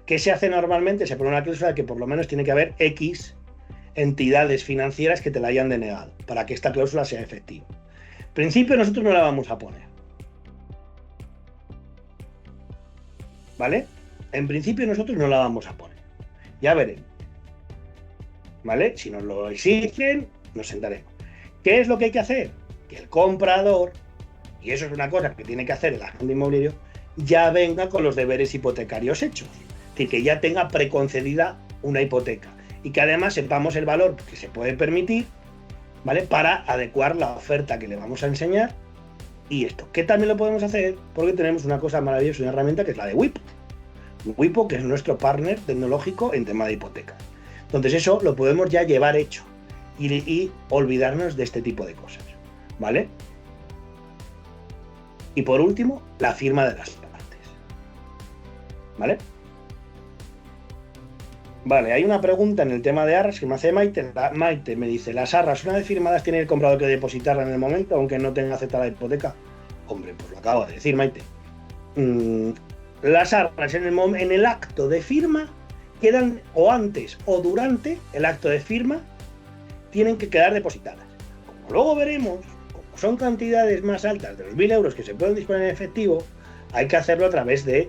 ¿Qué se hace normalmente? Se pone una cláusula de que por lo menos tiene que haber X entidades financieras que te la hayan denegado para que esta cláusula sea efectiva. En principio nosotros no la vamos a poner, ¿vale? En principio nosotros no la vamos a poner. Ya veremos, ¿vale? Si nos lo exigen, nos sentaremos. ¿Qué es lo que hay que hacer? que el comprador, y eso es una cosa que tiene que hacer el agente inmobiliario, ya venga con los deberes hipotecarios hechos. Es decir, que ya tenga preconcedida una hipoteca y que además sepamos el valor que se puede permitir, ¿vale? Para adecuar la oferta que le vamos a enseñar. Y esto, ¿qué también lo podemos hacer? Porque tenemos una cosa maravillosa, una herramienta que es la de Wipo. Wipo, que es nuestro partner tecnológico en tema de hipotecas. Entonces eso lo podemos ya llevar hecho y olvidarnos de este tipo de cosas, ¿vale? Y por último, la firma de las partes, ¿vale? Vale, hay una pregunta en el tema de arras que me hace Maite. Maite me dice, ¿las arras una vez firmadas tiene el comprador que depositarla en el momento aunque no tenga aceptada la hipoteca? Hombre, pues lo acabo de decir, Maite. Las arras en el acto de firma quedan, o antes o durante el acto de firma, tienen que quedar depositadas. Como luego veremos, como son cantidades más altas de los 1.000 euros que se pueden disponer en efectivo, hay que hacerlo a través de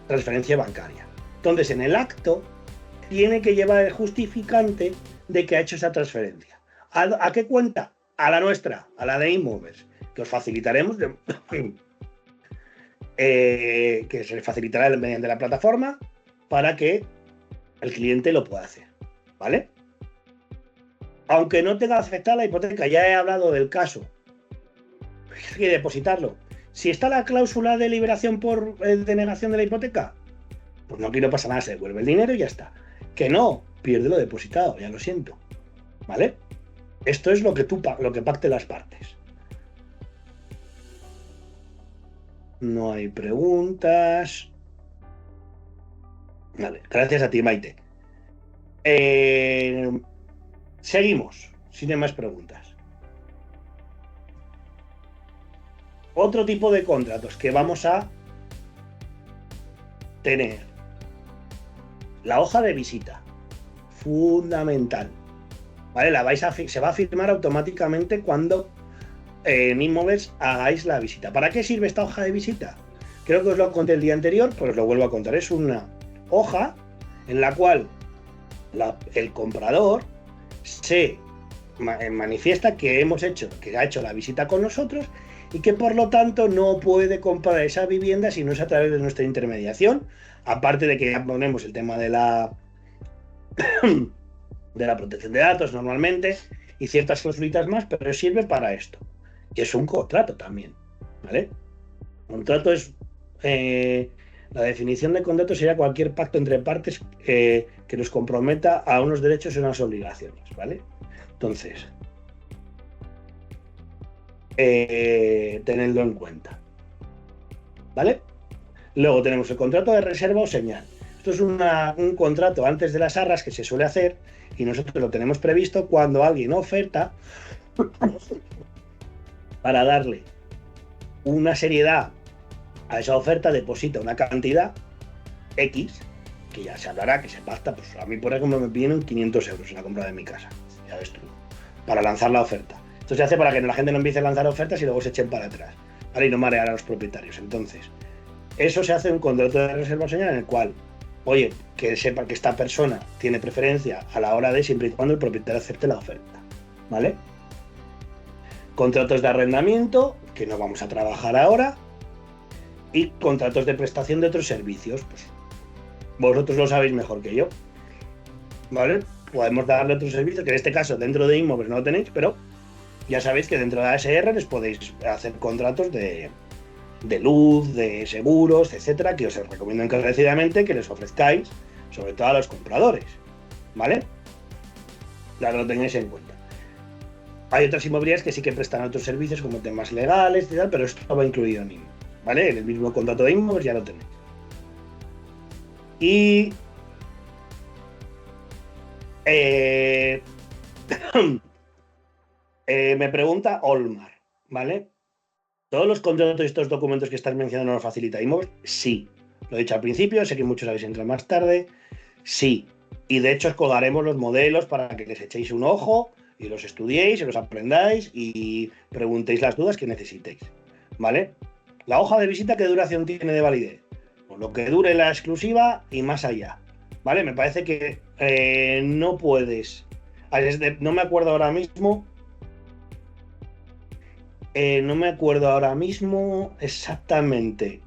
transferencia bancaria. Entonces, en el acto tiene que llevar el justificante de que ha hecho esa transferencia. ¿A qué cuenta? A la nuestra, a la de Inmovers, que os facilitaremos, que se facilitará mediante la plataforma para que el cliente lo pueda hacer, ¿vale? Aunque no tenga afectada la hipoteca, ya he hablado del caso, hay que depositarlo. Si está la cláusula de liberación por denegación de la hipoteca, pues no, aquí no pasa nada, se devuelve el dinero y ya está. Que no, pierde lo depositado, ya lo siento, ¿vale? Esto es lo que pacten las partes. No hay preguntas. Vale, gracias a ti, Maite. Seguimos, sin más preguntas. Otro tipo de contratos que vamos a tener. La hoja de visita, fundamental, ¿vale? Se va a firmar automáticamente cuando en Inmovers hagáis la visita. ¿Para qué sirve esta hoja de visita? Creo que os lo conté el día anterior, pues os lo vuelvo a contar. Es una hoja en la cual el comprador se manifiesta que ha hecho la visita con nosotros y que por lo tanto no puede comprar esa vivienda si no es a través de nuestra intermediación. Aparte de que ya ponemos el tema de la protección de datos normalmente y ciertas clausulitas más, pero sirve para esto. Y es un contrato también, ¿vale? Contrato es... la definición de contrato sería cualquier pacto entre partes que nos comprometa a unos derechos y unas obligaciones, ¿vale? Entonces, tenedlo en cuenta, ¿vale? Luego tenemos el contrato de reserva o señal. Esto es un contrato antes de las arras que se suele hacer y nosotros lo tenemos previsto cuando alguien oferta para darle una seriedad a esa oferta, deposita una cantidad X, que ya se hablará, que se pacta. Pues a mí, por ejemplo, me piden 500 euros en la compra de mi casa, ya ves tú, para lanzar la oferta. Esto se hace para que la gente no empiece a lanzar ofertas y luego se echen para atrás, ¿vale? Y no marear a los propietarios. Entonces, eso se hace en un contrato de reserva o señal en el cual, oye, que sepa que esta persona tiene preferencia a la hora de siempre y cuando el propietario acepte la oferta, ¿vale? Contratos de arrendamiento, que no vamos a trabajar ahora, y contratos de prestación de otros servicios, pues vosotros lo sabéis mejor que yo, ¿vale? Podemos darle otros servicios, que en este caso dentro de Inmovers no lo tenéis, pero ya sabéis que dentro de ASR les podéis hacer contratos de luz, de seguros, etcétera, que os recomiendo encarecidamente que les ofrezcáis, sobre todo a los compradores, ¿vale? Ya lo tengáis en cuenta. Hay otras inmobiliarias que sí que prestan otros servicios como temas legales y tal, pero esto va incluido en Inmovers, ¿vale? En el mismo contrato de Inmovers ya lo tenéis. Y me pregunta Olmar, ¿vale? ¿Todos los contratos y estos documentos que estás mencionando los facilita Inmovers? Sí. Lo he dicho al principio, sé que muchos habéis entrado más tarde. Sí. Y de hecho os colgaremos los modelos para que les echéis un ojo y los estudiéis y los aprendáis y preguntéis las dudas que necesitéis, ¿vale? La hoja de visita, ¿qué duración tiene de validez? Pues lo que dure la exclusiva y más allá, ¿vale? Me parece que no puedes... no me acuerdo ahora mismo No me acuerdo ahora mismo exactamente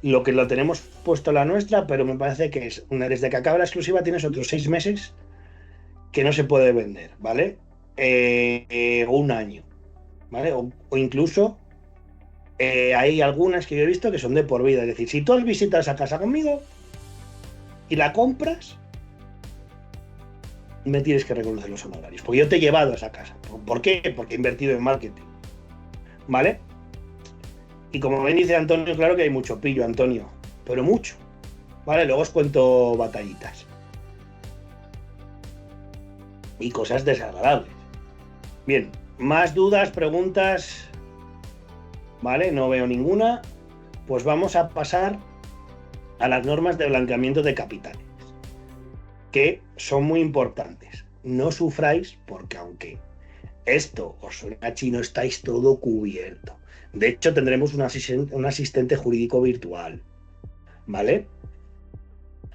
lo que lo tenemos puesto en la nuestra, pero me parece que es desde que acaba la exclusiva tienes otros 6 meses que no se puede vender, ¿vale? O un año, ¿vale? O incluso hay algunas que yo he visto que son de por vida. Es decir, si tú has visitado esa casa conmigo y la compras, me tienes que reconocer los honorarios. Porque yo te he llevado a esa casa. ¿Por qué? Porque he invertido en marketing, ¿vale? Y como bien dice Antonio, claro que hay mucho pillo, Antonio, pero mucho, ¿vale? Luego os cuento batallitas y cosas desagradables. Bien, más dudas, preguntas, ¿vale? No veo ninguna. Pues vamos a pasar a las normas de blanqueamiento de capitales, que son muy importantes. No sufráis porque aunque esto os suena chino, estáis todo cubierto. De hecho, tendremos un asistente jurídico virtual, ¿vale?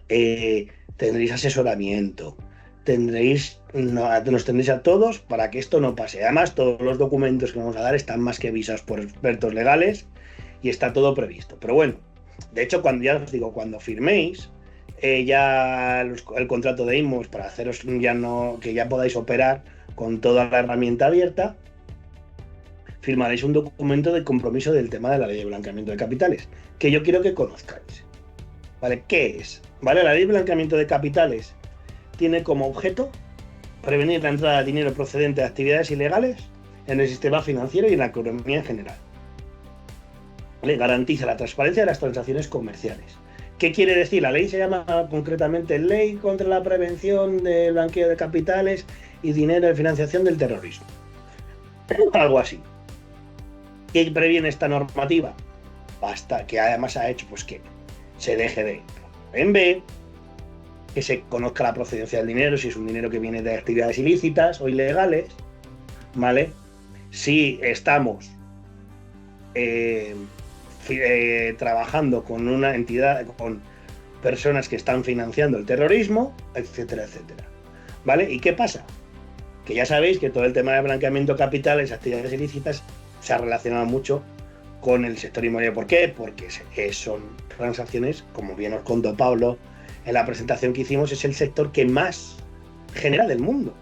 Tendréis asesoramiento, nos tendréis a todos para que esto no pase. Además, todos los documentos que vamos a dar están más que visados por expertos legales y está todo previsto. Pero bueno, de hecho, ya os digo, cuando firméis el contrato de IMOS para haceros que ya podáis operar con toda la herramienta abierta, firmaréis un documento de compromiso del tema de la ley de blanqueamiento de capitales, que yo quiero que conozcáis. ¿Vale? ¿Qué es? ¿Vale? La ley de blanqueamiento de capitales tiene como objeto prevenir la entrada de dinero procedente de actividades ilegales en el sistema financiero y en la economía en general. ¿Vale? Garantiza la transparencia de las transacciones comerciales. ¿Qué quiere decir? La ley se llama concretamente Ley contra la Prevención del Blanqueo de Capitales y Dinero de Financiación del Terrorismo. Algo así. ¿Qué previene esta normativa? Basta, que además ha hecho pues que se deje de B, que se conozca la procedencia del dinero, si es un dinero que viene de actividades ilícitas o ilegales, ¿vale? Si estamos trabajando con una entidad, con personas que están financiando el terrorismo, etcétera, etcétera, ¿vale? ¿Y qué pasa? Que ya sabéis que todo el tema de blanqueamiento de capitales, actividades ilícitas, se ha relacionado mucho con el sector inmobiliario. ¿Por qué? Porque son transacciones, como bien os contó Pablo en la presentación que hicimos, es el sector que más genera del mundo,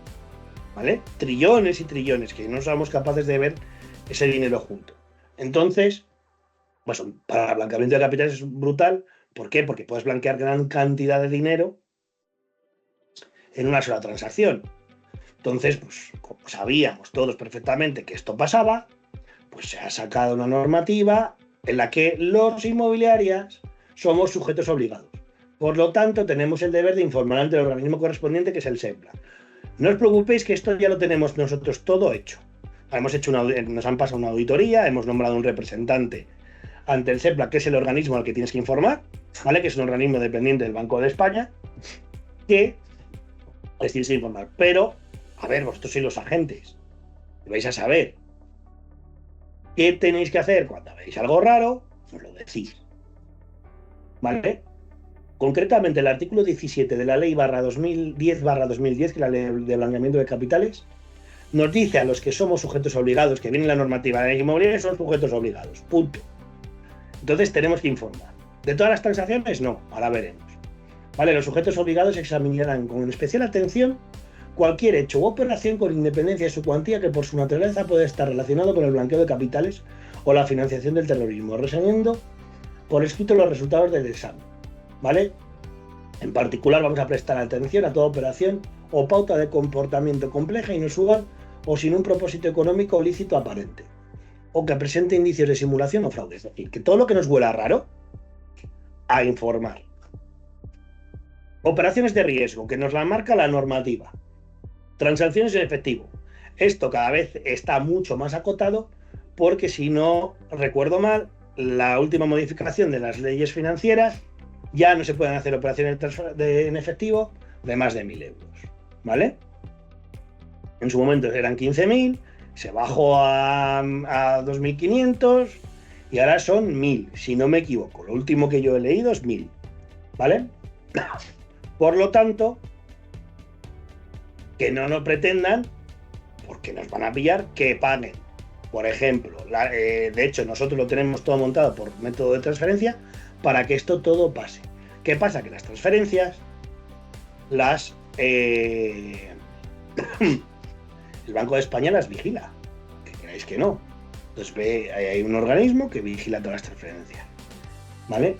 ¿vale? Trillones y trillones, que no somos capaces de ver ese dinero junto. Entonces, pues para el blanqueamiento de capitales es brutal. ¿Por qué? Porque puedes blanquear gran cantidad de dinero en una sola transacción. Entonces, pues como sabíamos todos perfectamente que esto pasaba, pues se ha sacado una normativa en la que los inmobiliarias somos sujetos obligados. Por lo tanto, tenemos el deber de informar ante el organismo correspondiente, que es el SEPLA. No os preocupéis que esto ya lo tenemos nosotros todo hecho. Nos han pasado una auditoría, hemos nombrado un representante ante el SEPLA, que es el organismo al que tienes que informar, ¿vale? Que es un organismo dependiente del Banco de España, que les tienes que informar. Pero, a ver, vosotros sois los agentes, vais a saber qué tenéis que hacer cuando veis algo raro, os lo decís, ¿vale? Concretamente, el artículo 17 de la ley 10/2010, que es la ley de blanqueamiento de capitales, nos dice a los que somos sujetos obligados, que viene la normativa de la inmobiliaria, son sujetos obligados, punto. Entonces tenemos que informar. ¿De todas las transacciones? No, ahora veremos. ¿Vale? Los sujetos obligados examinarán con especial atención cualquier hecho u operación con independencia de su cuantía que por su naturaleza puede estar relacionado con el blanqueo de capitales o la financiación del terrorismo, reseñando por escrito los resultados del examen, ¿vale? En particular vamos a prestar atención a toda operación o pauta de comportamiento compleja, inusual o sin un propósito económico o lícito aparente, o que presente indicios de simulación o fraude. Es decir, que todo lo que nos huela raro, a informar. Operaciones de riesgo, que nos la marca la normativa. Transacciones en efectivo. Esto cada vez está mucho más acotado porque, si no recuerdo mal, la última modificación de las leyes financieras ya no se pueden hacer operaciones en efectivo de más de 1.000 euros, ¿vale? En su momento eran 15.000, se bajó a 2.500 y ahora son 1.000, si no me equivoco. Lo último que yo he leído es 1.000, ¿vale? Por lo tanto, que no nos pretendan, porque nos van a pillar, que paguen por ejemplo, de hecho nosotros lo tenemos todo montado por método de transferencia para que esto todo pase. ¿Qué pasa? Que las transferencias el Banco de España las vigila, que queráis que no. Entonces hay un organismo que vigila todas las transferencias, ¿vale?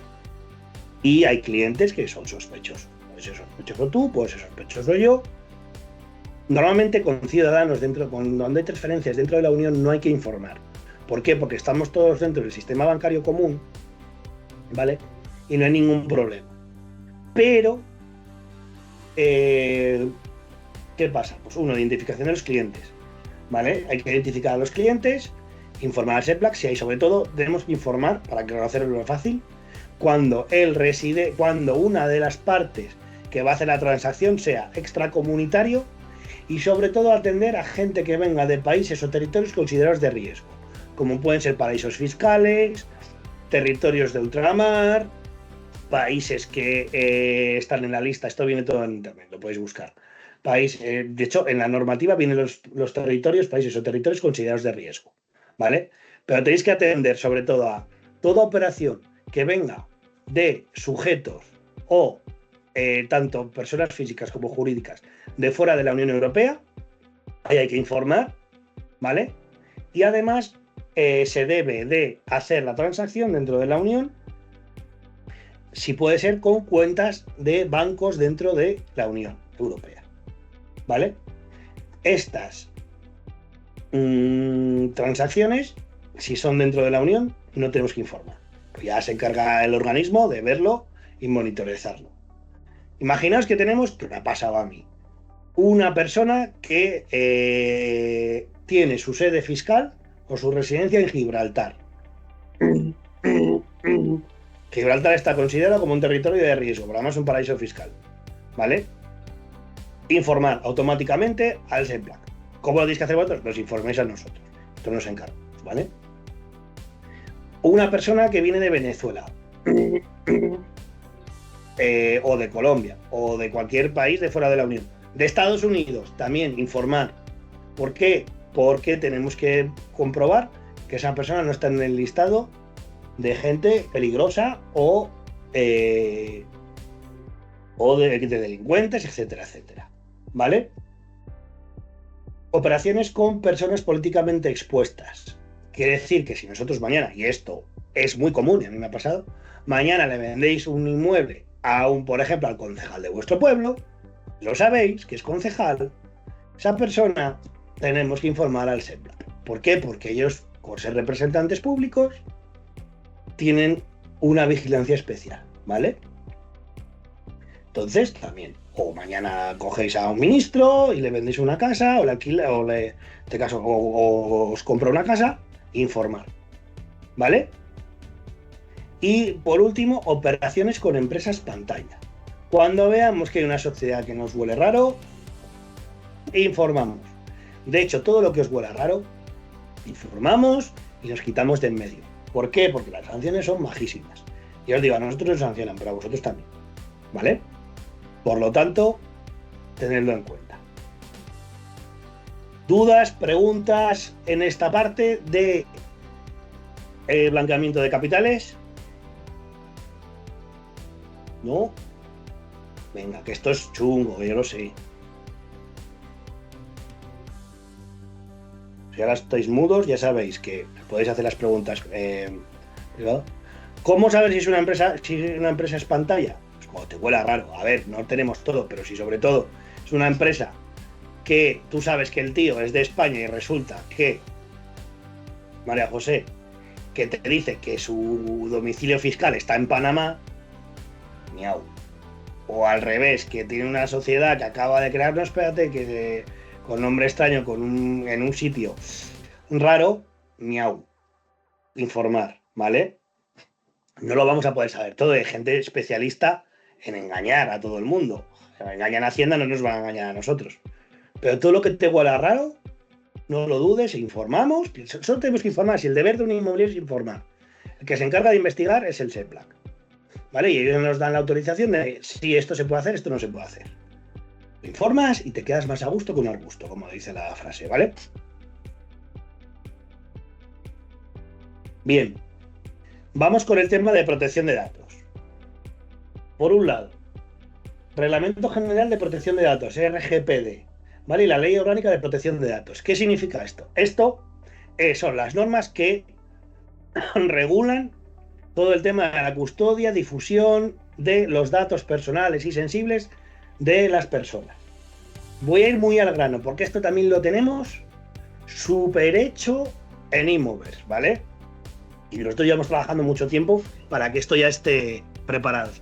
Y hay clientes que son sospechosos. Puede ser sospechoso tú, puede ser sospechoso yo. Normalmente con ciudadanos cuando hay transferencias dentro de la Unión no hay que informar. ¿Por qué? Porque estamos todos dentro del sistema bancario común, ¿vale? Y no hay ningún problema. Pero, ¿qué pasa? Pues uno, identificación de los clientes, ¿vale? Hay que identificar a los clientes, informar al SEPLAC, si hay, sobre todo, tenemos que informar, para que hacerlo fácil, cuando una de las partes que va a hacer la transacción sea extracomunitario y sobre todo atender a gente que venga de países o territorios considerados de riesgo, como pueden ser paraísos fiscales, territorios de ultramar, países que están en la lista, esto viene todo en internet, lo podéis buscar. De hecho, en la normativa vienen los territorios, países o territorios considerados de riesgo, ¿vale? Pero tenéis que atender sobre todo a toda operación que venga de sujetos o tanto personas físicas como jurídicas de fuera de la Unión Europea. Ahí hay que informar, ¿vale? Y además se debe de hacer la transacción dentro de la Unión, si puede ser con cuentas de bancos dentro de la Unión Europea, ¿vale? Estas transacciones, si son dentro de la Unión, no tenemos que informar. Pues ya se encarga el organismo de verlo y monitorizarlo. Imaginaos que tenemos, que me ha pasado a mí, una persona que tiene su sede fiscal o su residencia en Gibraltar. Gibraltar está considerado como un territorio de riesgo, pero además es un paraíso fiscal, ¿vale? Informar automáticamente al SEPLAC. ¿Cómo lo tenéis que hacer vosotros? Los informéis a nosotros. Esto nos encargamos, ¿vale? Una persona que viene de Venezuela o de Colombia o de cualquier país de fuera de la Unión, de Estados Unidos, también informar. ¿Por qué? Porque tenemos que comprobar que esa persona no está en el listado de gente peligrosa o de delincuentes, etcétera, etcétera, ¿vale? Operaciones con personas políticamente expuestas. Quiere decir que si nosotros mañana, y esto es muy común, y a mí me ha pasado, mañana le vendéis un inmueble por ejemplo, al concejal de vuestro pueblo, lo sabéis, que es concejal, esa persona tenemos que informar al SEPLAC. ¿Por qué? Porque ellos, por ser representantes públicos, tienen una vigilancia especial, ¿vale? Entonces, también, o mañana cogéis a un ministro y le vendéis una casa, o le alquila, o en este caso, o os compra una casa, informar, ¿vale? Y por último, operaciones con empresas pantalla. Cuando veamos que hay una sociedad que nos huele raro, informamos. De hecho, todo lo que os huela raro, informamos y nos quitamos de en medio. ¿Por qué? Porque las sanciones son majísimas. Y os digo, a nosotros nos sancionan, pero a vosotros también, ¿vale? Por lo tanto, tenedlo en cuenta. ¿Dudas, preguntas en esta parte de blanqueamiento de capitales? ¿No? Venga, que esto es chungo, yo lo sé. Si ahora estáis mudos, ya sabéis que podéis hacer las preguntas privado. ¿Cómo saber si una empresa es pantalla? Pues cuando te huela raro. A ver, no tenemos todo, pero si sobre todo es una empresa que tú sabes que el tío es de España y resulta que María José, que te dice que su domicilio fiscal está en Panamá, miau. O al revés, que tiene una sociedad que acaba de crear, no, espérate, que con nombre extraño, en un sitio raro, miau. Informar, ¿vale? No lo vamos a poder saber todo, hay gente especialista en engañar a todo el mundo. Engañan a Hacienda, no nos van a engañar a nosotros. Pero todo lo que te huela raro, no lo dudes, informamos. Solo tenemos que informar. Si el deber de un inmobiliario es informar, el que se encarga de investigar es el SEPLAC, ¿vale? Y ellos nos dan la autorización de si esto se puede hacer, esto no se puede hacer. Informas y te quedas más a gusto que un arbusto, como dice la frase, ¿vale? Bien, vamos con el tema de protección de datos. Por un lado, Reglamento General de Protección de Datos, RGPD, ¿vale? Y la Ley Orgánica de Protección de Datos. ¿Qué significa esto? Esto son las normas que regulan todo el tema de la custodia, difusión de los datos personales y sensibles de las personas. Voy a ir muy al grano, porque esto también lo tenemos súper hecho en Inmoverse, ¿vale? Y nosotros llevamos trabajando mucho tiempo para que esto ya esté preparado.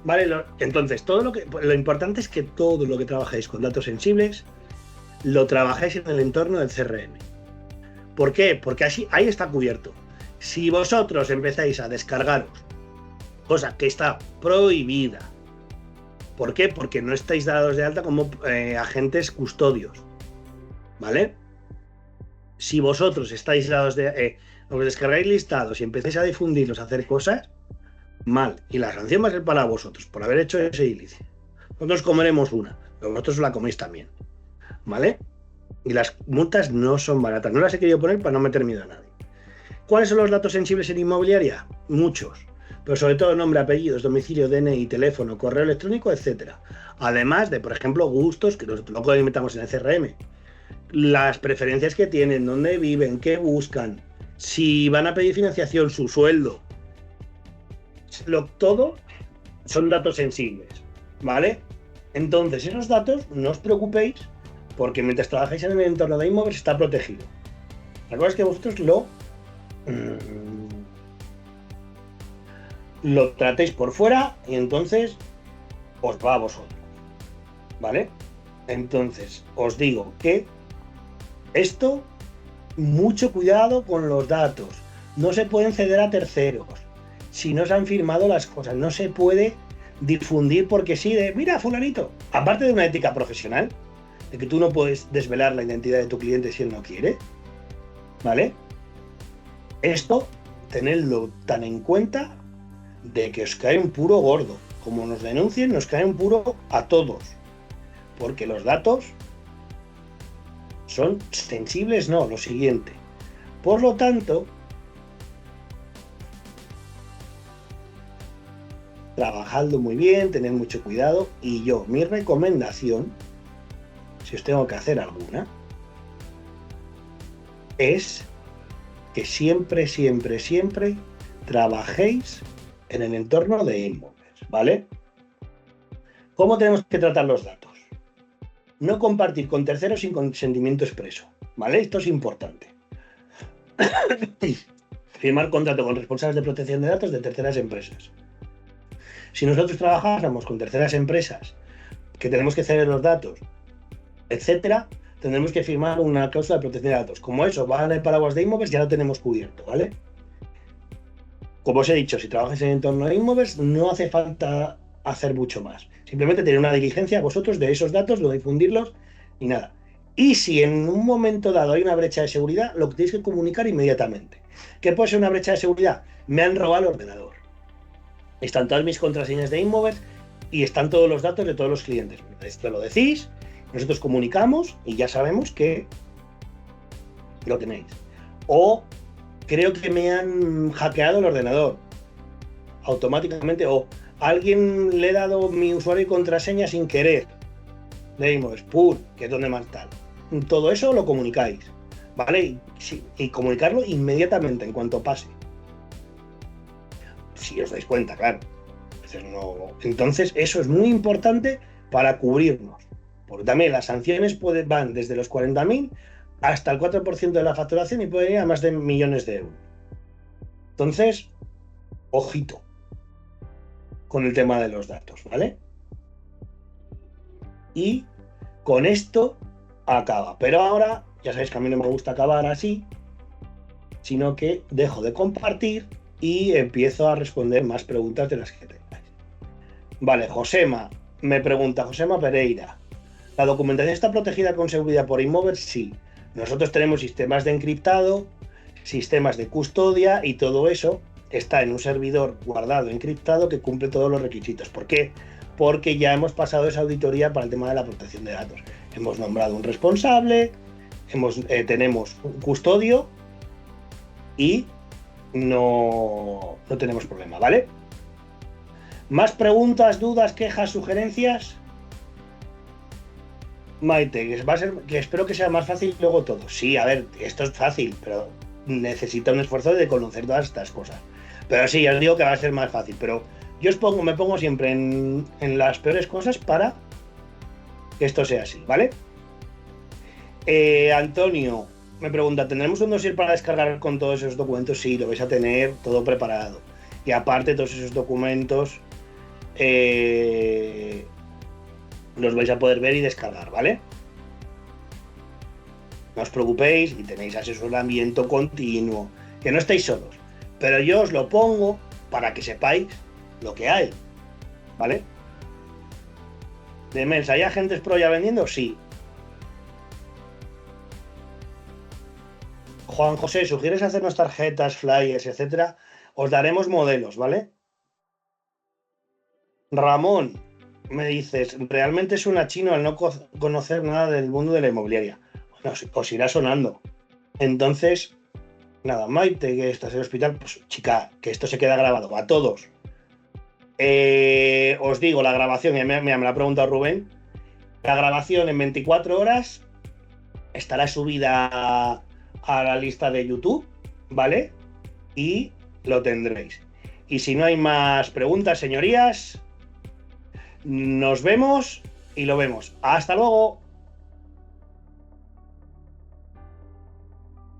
Vale, entonces, lo importante es que todo lo que trabajéis con datos sensibles lo trabajáis en el entorno del CRM. ¿Por qué? Porque así, ahí está cubierto. Si vosotros empezáis a descargaros, cosa que está prohibida, ¿por qué? Porque no estáis dados de alta como agentes custodios, ¿vale? Si vosotros estáis dados os descargáis listados y empezáis a difundirlos, a hacer cosas, mal. Y la sanción va a ser para vosotros por haber hecho ese ilícito. Nosotros comeremos una, pero vosotros la coméis también, ¿vale? Y las multas no son baratas. No las he querido poner para no meter miedo a nadie. ¿Cuáles son los datos sensibles en inmobiliaria? Muchos. Pero sobre todo nombre, apellidos, domicilio, DNI, teléfono, correo electrónico, etc. Además de, por ejemplo, gustos, que luego inventamos en el CRM. Las preferencias que tienen, dónde viven, qué buscan, si van a pedir financiación, su sueldo. Todo son datos sensibles, ¿vale? Entonces, esos datos, no os preocupéis, porque mientras trabajáis en el entorno de Inmoverse está protegido. La cosa es que vosotros lo tratéis por fuera y entonces os va a vosotros, ¿vale? Entonces, os digo que esto, mucho cuidado con los datos. No se pueden ceder a terceros. Si no se han firmado las cosas, no se puede difundir porque sí, mira, fulanito. Aparte de una ética profesional, de que tú no puedes desvelar la identidad de tu cliente si él no quiere, ¿vale? Esto, tenedlo tan en cuenta de que os cae un puro gordo. Como nos denuncien, nos cae un puro a todos. Porque los datos son sensibles, no, lo siguiente. Por lo tanto, trabajadlo muy bien, tened mucho cuidado. Y mi recomendación, si os tengo que hacer alguna, es que siempre trabajéis en el entorno de Inmoverse, ¿vale? ¿Cómo tenemos que tratar los datos? No compartir con terceros sin consentimiento expreso, ¿vale? Esto es importante. Firmar contrato con responsables de protección de datos de terceras empresas. Si nosotros trabajáramos con terceras empresas que tenemos que ceder los datos, etcétera, tendremos que firmar una cláusula de protección de datos. Como eso va en el paraguas de Inmoverse, ya lo tenemos cubierto, ¿vale? Como os he dicho, si trabajáis en el entorno de Inmoverse, no hace falta hacer mucho más. Simplemente tener una diligencia vosotros de esos datos, no difundirlos y nada. Y si en un momento dado hay una brecha de seguridad, lo que tenéis que comunicar inmediatamente. ¿Qué puede ser una brecha de seguridad? Me han robado el ordenador. Están todas mis contraseñas de Inmoverse y están todos los datos de todos los clientes. Esto lo decís, nosotros comunicamos y ya sabemos que lo tenéis. O creo que me han hackeado el ordenador automáticamente, o alguien le he dado mi usuario y contraseña sin querer de Inmoverse, que es donde más tal. Todo eso lo comunicáis, ¿vale? Y comunicarlo inmediatamente en cuanto pase. Si os dais cuenta, claro. Entonces, eso es muy importante para cubrirnos. Porque también las sanciones van desde los 40.000 hasta el 4% de la facturación y pueden ir a más de millones de euros. Entonces, ojito con el tema de los datos, ¿vale? Y con esto acaba. Pero ahora, ya sabéis que a mí no me gusta acabar así, sino que dejo de compartir y empiezo a responder más preguntas de las que tengáis. Vale, Josema Pereira. ¿La documentación está protegida con seguridad por Inmoverse? Sí. Nosotros tenemos sistemas de encriptado, sistemas de custodia y todo eso está en un servidor guardado, encriptado, que cumple todos los requisitos. ¿Por qué? Porque ya hemos pasado esa auditoría para el tema de la protección de datos. Hemos nombrado un responsable, tenemos un custodio y no tenemos problema, ¿vale? ¿Más preguntas, dudas, quejas, sugerencias? Maite, que espero que sea más fácil luego todo. Sí, a ver, esto es fácil, pero necesita un esfuerzo de conocer todas estas cosas. Pero sí, ya os digo que va a ser más fácil, pero yo me pongo siempre en las peores cosas para que esto sea así, ¿vale? Antonio me pregunta, ¿tendremos un dossier para descargar con todos esos documentos? Sí, lo vais a tener todo preparado. Y aparte, todos esos documentos los vais a poder ver y descargar, ¿vale? No os preocupéis y tenéis asesoramiento continuo, que no estáis solos. Pero yo os lo pongo para que sepáis lo que hay, ¿vale? De Mels, ¿hay agentes pro ya vendiendo? Sí. Juan José, ¿sugieres hacernos tarjetas, flyers, etcétera? Os daremos modelos, ¿vale? Ramón, me dices, realmente es una chino al no conocer nada del mundo de la inmobiliaria. Bueno, os irá sonando. Entonces, nada, Maite, que estás en el hospital, pues chica, que esto se queda grabado a todos. Os digo, la grabación, me la ha preguntado Rubén, la grabación en 24 horas estará subida a la lista de YouTube, ¿vale? Y lo tendréis. Y si no hay más preguntas, señorías, nos vemos y lo vemos. ¡Hasta luego!